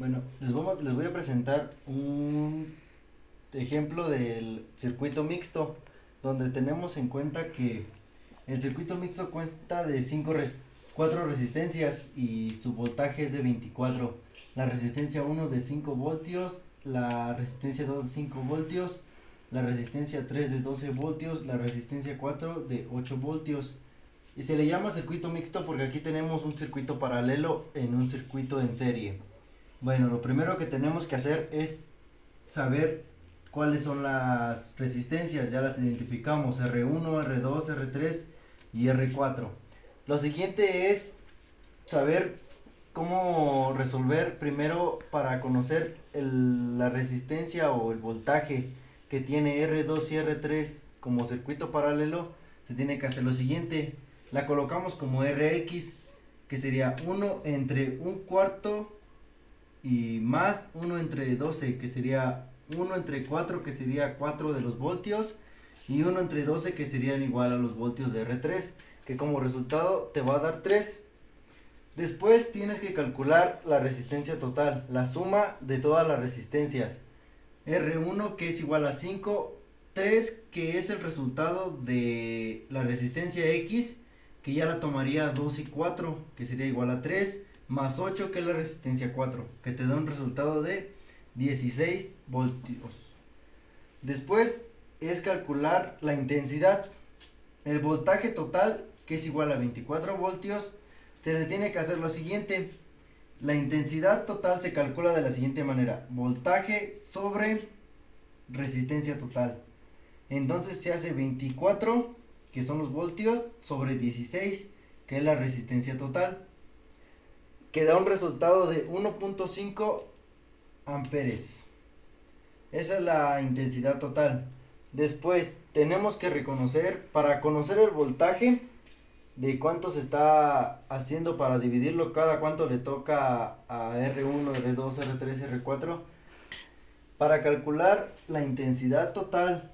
Bueno, les voy a presentar un ejemplo del circuito mixto, donde tenemos en cuenta que el circuito mixto cuenta de 4 resistencias y su voltaje es de 24. La resistencia 1 de 5 voltios, la resistencia 2 de 5 voltios, la resistencia 3 de 12 voltios, la resistencia 4 de 8 voltios. Y se le llama circuito mixto porque aquí tenemos un circuito paralelo en un circuito en serie. Bueno, lo primero que tenemos que hacer es saber cuáles son las resistencias. Ya las identificamos: R1, R2, R3 y R4. Lo siguiente es saber cómo resolver primero para conocer la resistencia o el voltaje que tiene R2 y R3 como circuito paralelo. Se tiene que hacer lo siguiente: la colocamos como Rx, que sería 1 entre un cuarto y más 1 entre 12, que sería 1 entre 4, que sería 4 de los voltios, y 1 entre 12, que serían igual a los voltios de R3, que como resultado te va a dar 3. Después tienes que calcular la resistencia total, la suma de todas las resistencias. R1, que es igual a 5, 3, que es el resultado de la resistencia X, que ya la tomaría 2 y 4, que sería igual a 3, más 8, que es la resistencia 4, que te da un resultado de 16 voltios. Después es calcular la intensidad. El voltaje total, que es igual a 24 voltios, se le tiene que hacer lo siguiente: la intensidad total se calcula de la siguiente manera: voltaje sobre resistencia total. Entonces se hace 24, que son los voltios, sobre 16, que es la resistencia total, que da un resultado de 1.5 amperes. Esa es la intensidad total. Después tenemos que reconocer, para conocer el voltaje, de cuánto se está haciendo para dividirlo, cada cuánto le toca a R1, R2, R3, R4. Para calcular la intensidad total,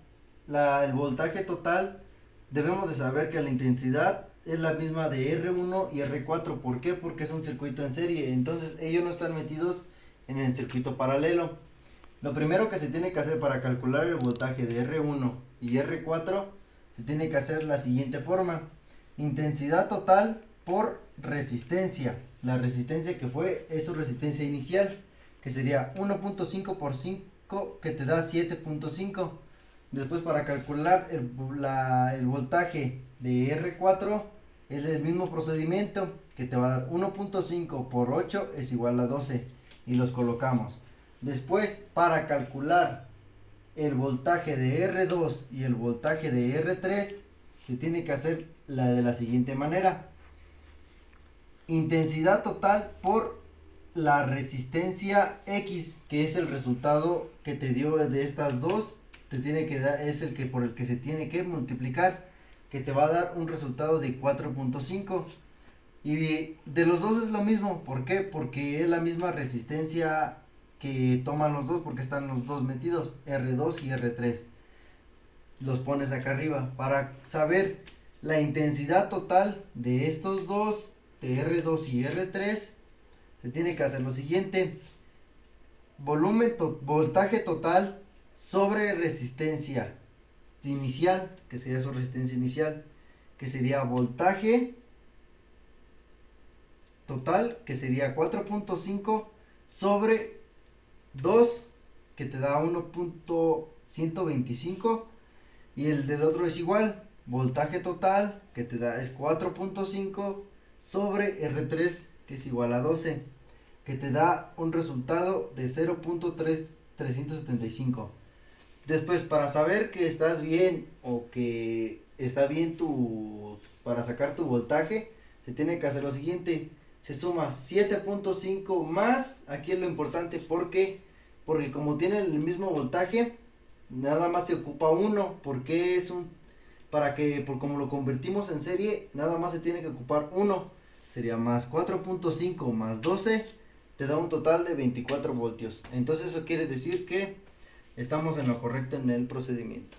el voltaje total, debemos de saber que la intensidad es la misma de R1 y R4. ¿Por qué? Porque es un circuito en serie, entonces ellos no están metidos en el circuito paralelo. Lo primero que se tiene que hacer para calcular el voltaje de R1 y R4, se tiene que hacer la siguiente forma: intensidad total por resistencia. La resistencia que fue es su resistencia inicial, que sería 1.5 por 5, que te da 7.5. Después, para calcular el voltaje de R4, es el mismo procedimiento, que te va a dar 1.5 por 8 es igual a 12, y los colocamos. Después, para calcular el voltaje de R2 y el voltaje de R3, se tiene que hacer de la siguiente manera: intensidad total por la resistencia X, que es el resultado que te dio de estas dos, te tiene que dar, es el que por el que se tiene que multiplicar, que te va a dar un resultado de 4.5. Y de los dos es lo mismo. ¿Por qué? Porque es la misma resistencia que toman los dos, porque están los dos metidos, R2 y R3. Los pones acá arriba. Para saber la intensidad total de estos dos, de R2 y R3, se tiene que hacer lo siguiente: voltaje total sobre resistencia inicial, que sería su resistencia inicial, que sería voltaje total, que sería 4.5 sobre 2, que te da 1.125, y el del otro es igual: voltaje total, que te da es 4.5 sobre R3, que es igual a 12, que te da un resultado de 0.375. Después, para saber que estás bien o que está bien para sacar tu voltaje, se tiene que hacer lo siguiente: se suma 7.5 más, aquí es lo importante, porque como tiene el mismo voltaje, nada más se ocupa 1, porque por como lo convertimos en serie, nada más se tiene que ocupar 1. Sería más 4.5 más 12, te da un total de 24 voltios. Entonces eso quiere decir que estamos en lo correcto en el procedimiento.